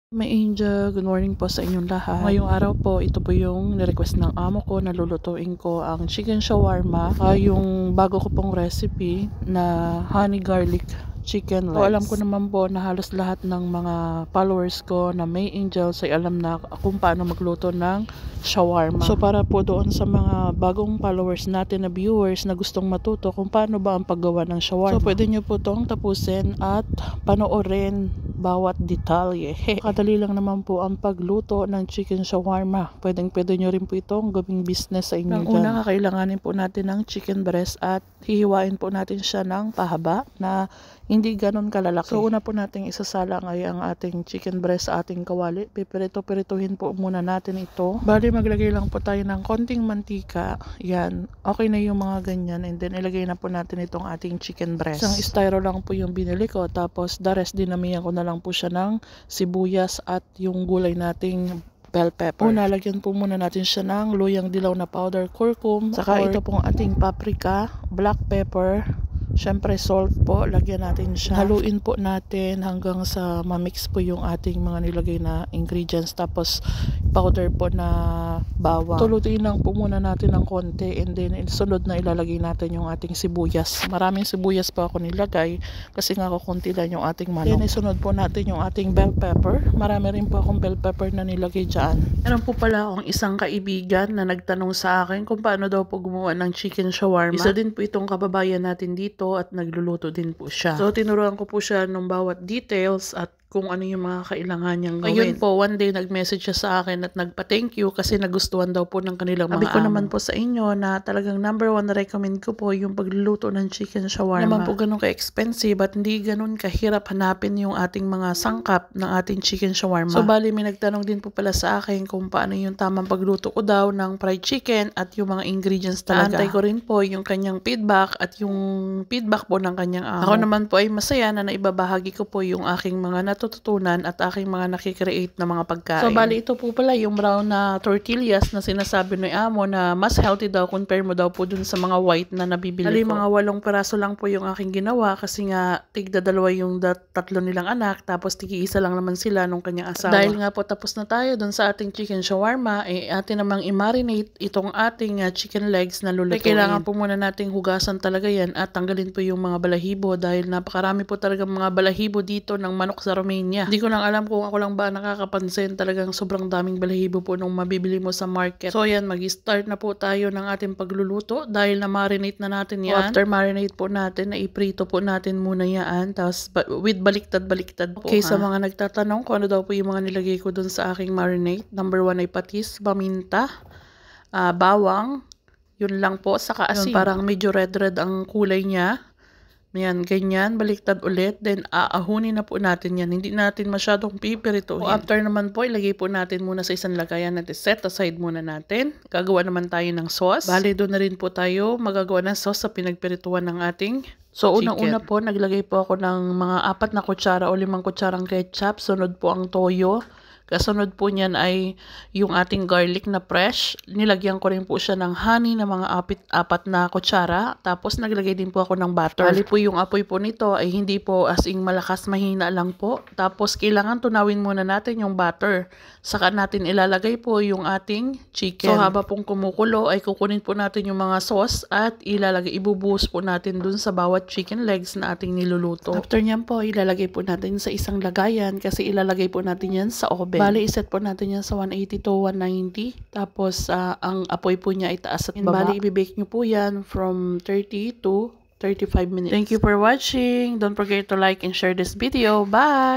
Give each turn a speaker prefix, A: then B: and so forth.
A: May Angel, good morning po sa inyong lahat. Ngayong araw po, ito po yung nirequest ng amo ko na lulutuin ko ang chicken shawarma. Yung bago ko pong recipe na honey garlic chicken legs. So alam ko naman po na halos lahat ng mga followers ko na May Angels ay alam na kung paano magluto ng shawarma. So para po doon sa mga bagong followers natin na viewers na gustong matuto kung paano ba ang paggawa ng shawarma. So pwede nyo po itong tapusin at panoorin bawat detalye. Kadali lang naman po ang pagluto ng chicken shawarma. Pwede nyo rin po itong gawing business sa inyo. Ang una, kakailanganin po natin ng chicken breast at hihiwain po natin siya ng pahaba na hindi ganun kalalaki. So una po nating isasalang ay ang ating chicken breast sa ating kawali. Pipirito-pirituhin po muna natin ito. Bali maglagay lang po tayo ng konting mantika. Yan. Okay na yung mga ganyan. And then ilagay na po natin itong ating chicken breast. Isang styro lang po yung binili ko. Tapos the rest dinamihan ko na lang po siya ng sibuyas at yung gulay nating bell pepper. Una, lagyan po muna natin siya ng luyang dilaw na powder, curcum, saka ito pong ating paprika, black pepper, syempre salt po, lagyan natin siya. Haluin po natin hanggang sa ma-mix po yung ating mga nilagay na ingredients. Tapos powder po na bawang. Tulutuin lang po muna natin ng konti and then sunod na ilalagay natin yung ating sibuyas. Maraming sibuyas po ako nilagay kasi nga kukunti lang yung ating manok. Then isunod po natin yung ating bell pepper. Marami rin po akong bell pepper na nilagay dyan. Meron po pala akong isang kaibigan na nagtanong sa akin kung paano daw po gumawa ng chicken shawarma. Isa din po itong kababayan natin dito at nagluluto din po siya. So tinuruan ko po siya ng bawat details at kung ano yung mga kailangan niyang gawin. Ayun po, one day nag-message siya sa akin at nagpa-thank you kasi nagustuhan daw po ng kanilang mga amo. Sabi ko naman po sa inyo na talagang number one na recommend ko po yung pagluluto ng chicken shawarma. Naman po ganun ka-expensive at hindi ganun kahirap hanapin yung ating mga sangkap ng ating chicken shawarma. So bali may nagtanong din po pala sa akin kung paano yung tamang pagluto ko daw ng fried chicken at yung mga ingredients talaga. Naantay ko rin po yung kanyang feedback at yung feedback po ng kanyang amo. Ako naman po ay masaya na naibabahagi ko po yung aking mga natututunan at aking mga nakikreate na mga pagkain. So bali ito po pala yung brown na tortillas na sinasabi ng amo na mas healthy daw compare mo daw po dun sa mga white na nabibili ko. Mga 8 peraso lang po yung aking ginawa kasi nga tigda dalawa yung tatlo nilang anak tapos tigi-isa lang naman sila nung kanyang asawa. Dahil nga po tapos na tayo dun sa ating chicken shawarma, atin namang i-marinate itong ating chicken legs na lulutuin. Kailangan po muna nating hugasan talaga yan at tanggalin po yung mga balahibo dahil napakarami po talaga mga balahibo dito ng manok sa Romania. Hindi ko lang alam kung ako lang ba nakakapansin, talagang sobrang daming balahibo po nung mabibili mo sa market. So yan, mag-start na po tayo ng ating pagluluto dahil na-marinate na natin yan. So, after marinate po natin, na-iprito po natin muna yan. Tapos with baliktad-baliktad po. Okay, sa mga nagtatanong kung ano daw po yung mga nilagay ko dun sa aking marinate. Number 1 ay patis, paminta, bawang, yun lang po, saka asin. Parang medyo red-red ang kulay niya. Yan, ganyan, baliktad ulit. Then, aahunin na po natin yan. Hindi natin masyadong pipirituhin. So, after naman po, ilagay po natin muna sa isang lagayan natin. Set aside muna natin. Gagawa naman tayo ng sauce. Bali, doon na rin po tayo magagawa ng sauce sa pinagpirituan ng ating so, unang-una po, naglagay po ako ng mga 4 na kutsara o 5 kutsarang ketchup. Sunod po ang toyo. Kasunod po niyan ay yung ating garlic na fresh. Nilagyan ko rin po siya ng honey na mga 4 na kutsara. Tapos naglagay din po ako ng butter. Bali po yung apoy po nito ay hindi po as in malakas, mahina lang po. Tapos kailangan tunawin muna natin yung butter. Saka natin ilalagay po yung ating chicken. So haba pong kumukulo ay kukunin po natin yung mga sauce at ibubuhos po natin dun sa bawat chicken legs na ating niluluto. After nyan po, ilalagay po natin sa isang lagayan kasi ilalagay po natin yan sa oven. Bali, iset po natin yan sa 180 to 190. Tapos, ang apoy po niya ay taas at baba. Bali, ibibake nyo po yan from 30 to 35 minutes. Thank you for watching. Don't forget to like and share this video. Bye!